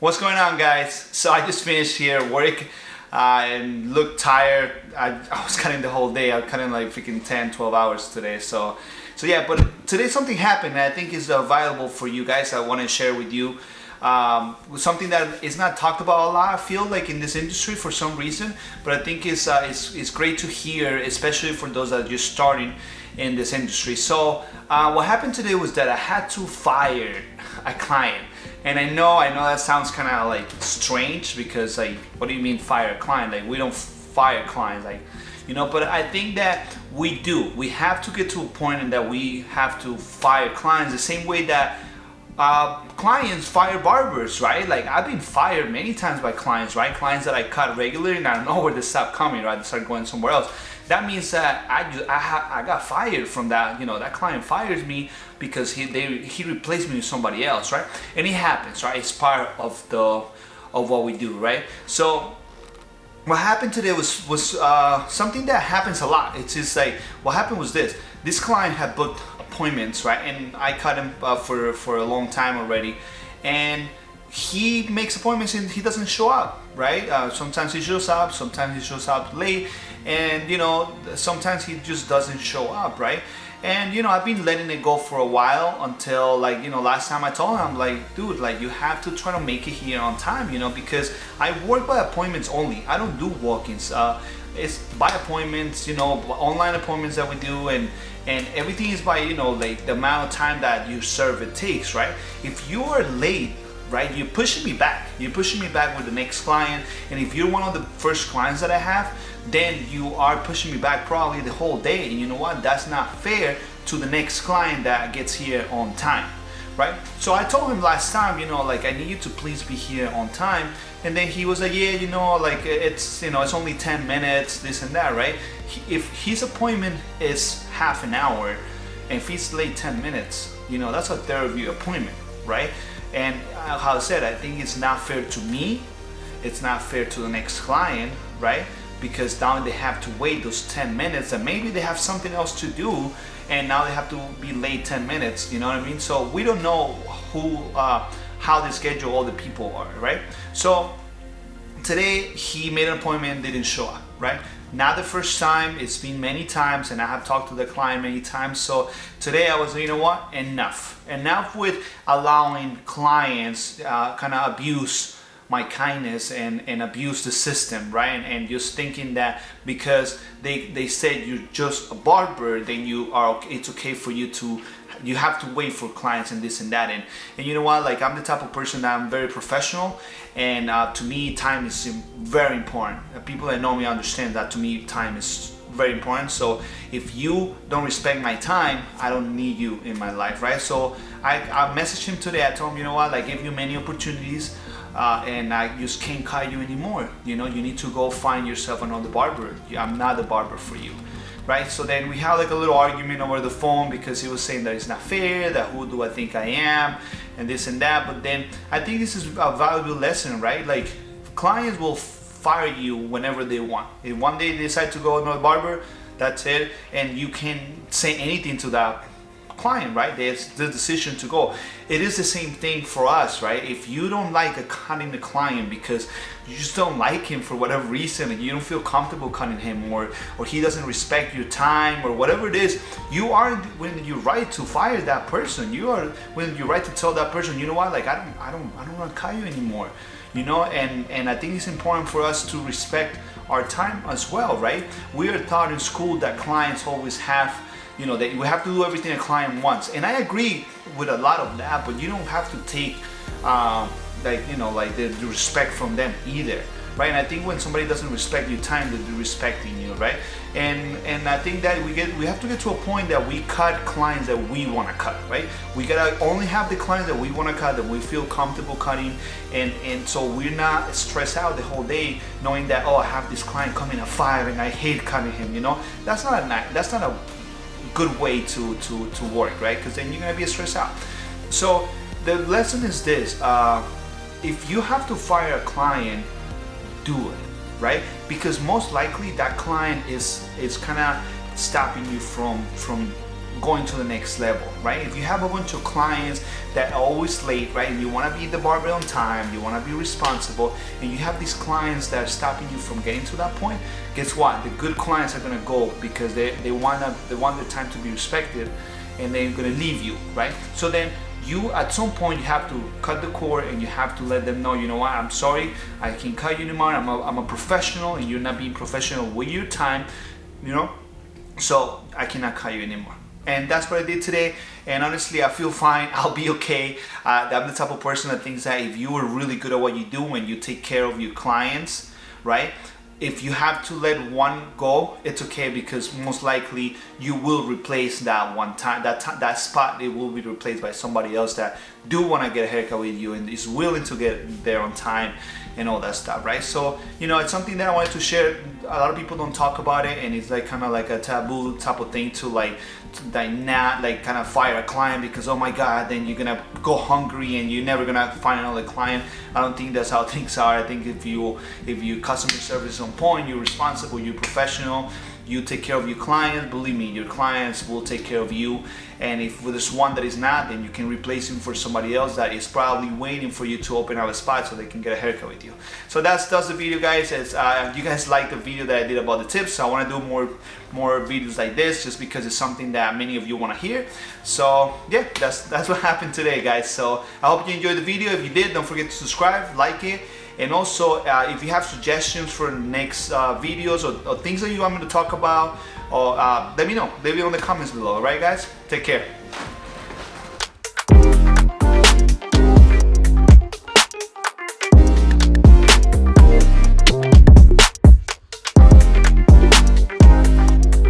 What's going on, guys? So I just finished here work and looked tired. I was cutting the whole day. I was cutting like freaking 10-12 hours today. So yeah, but today something happened and I think is valuable for you guys. I want to share with you something that is not talked about a lot, I feel like, in this industry for some reason, but I think it's great to hear, especially for those that are just starting in this industry. So what happened today was that I had to fire a client. And I know that sounds kind of like strange, because like, what do you mean fire a client? Like, we don't fire clients, like, but I think that we do. We have to get to a point in that we have to fire clients the same way that clients fire barbers, right? Like, I've been fired many times by clients, right? Clients that I cut regularly and I don't know where they stop coming, right? They start going somewhere else. That means that I got fired from that. That client fires me because he replaced me with somebody else, right? And it happens, right? It's part of what we do, right? So what happened today was something that happens a lot. It's just like, what happened was this client had booked appointments, right? And I cut him for a long time already, and he makes appointments and he doesn't show up, right? Sometimes he shows up, sometimes he shows up late, and sometimes he just doesn't show up, right? And I've been letting it go for a while until, like, last time I told him, I'm like, dude, like, you have to try to make it here on time, because I work by appointments only. I don't do walk-ins. It's by appointments, online appointments that we do, and everything is by, like, the amount of time that you serve it takes, right? If you are late, right, you're pushing me back. You're pushing me back with the next client, and if you're one of the first clients that I have, then you are pushing me back probably the whole day. And you know what? That's not fair to the next client that gets here on time, right? So I told him last time, like, I need you to please be here on time. And then he was like, yeah, like, it's only 10 minutes, this and that, right? If his appointment is half an hour, and if he's late 10 minutes, that's a therapy appointment, right? And how I said, I think it's not fair to me. It's not fair to the next client, right? Because now they have to wait those 10 minutes, and maybe they have something else to do, and now they have to be late 10 minutes, you know what I mean? So we don't know how they schedule all the people are, right? So today he made an appointment, didn't show up, right? Not the first time, it's been many times, and I have talked to the client many times. So today I was, enough with allowing clients kind of abuse my kindness and abuse the system, right? And just thinking that because they said you're just a barber, then it's okay for you have to wait for clients and this and that. And you know what, like, I'm the type of person that I'm very professional, and to me time is very important. People that know me understand that to me time is very important. So if you don't respect my time, I don't need you in my life, right? So I messaged him today. I told him, I gave you many opportunities, and I just can't cut you anymore. You need to go find yourself another barber. I'm not the barber for you, right? So then we had like a little argument over the phone, because he was saying that it's not fair, that who do I think I am, and this and that. But then I think this is a valuable lesson, right? Like, clients will fire you whenever they want. If one day they decide to go another barber, that's it, and you can't say anything to that client, right? There's the decision to go. It is the same thing for us, right? If you don't like cutting the client because you just don't like him for whatever reason, and you don't feel comfortable cutting him, or he doesn't respect your time, or whatever it is, you are within your right to fire that person. You are within your right to tell that person, you know what, like, I don't want to cut you anymore, and I think it's important for us to respect our time as well, right? We are taught in school that clients always have, that we have to do everything a client wants, and I agree with a lot of that, but you don't have to take the respect from them either, right? And I think when somebody doesn't respect your time, they're respecting you, right? And I think that we have to get to a point that we cut clients that we want to cut, right? We gotta only have the clients that we want to cut, that we feel comfortable cutting, and so we're not stressed out the whole day knowing that, oh, I have this client coming at 5 and I hate cutting him. That's not a good way to work, right? Because then you're gonna be stressed out. So the lesson is this: if you have to fire a client, do it, right? Because most likely that client is kind of stopping you from going to the next level, right? If you have a bunch of clients that are always late, right, and you want to be the barber on time, you want to be responsible, and you have these clients that are stopping you from getting to that point, guess what? The good clients are going to go because they want their time to be respected, and they're going to leave you, right? So then you, at some point, you have to cut the cord and you have to let them know, you know what, I'm sorry, I can't cut you anymore. I'm a professional and you're not being professional with your time, you know, so I cannot cut you anymore. And that's what I did today, and honestly I feel fine. I'll be okay. I'm the type of person that thinks that if you are really good at what you do and you take care of your clients, right, if you have to let one go, it's okay, because most likely you will replace that one time, that spot, it will be replaced by somebody else that do want to get a haircut with you and is willing to get there on time and all that stuff, right? So, you know, it's something that I wanted to share. A lot of people don't talk about it, and it's like kind of like a taboo type of thing to not like kind of fire a client because, oh my god, then you're gonna go hungry and you're never gonna find another client. I don't think that's how things are. I think if you customer service is on point, you're responsible, you're professional, you take care of your clients, believe me, your clients will take care of you. And if there's one that is not, then you can replace him for somebody else that is probably waiting for you to open up a spot so they can get a haircut with you. So that's the video, guys. As you guys like the video that I did about the tips, so I want to do more videos like this, just because it's something that many of you want to hear. So yeah, that's what happened today, guys. So I hope you enjoyed the video. If you did, don't forget to subscribe, like it. And also, if you have suggestions for next videos or things that you want me to talk about, or let me know. Leave it on the comments below. Alright, guys? Take care.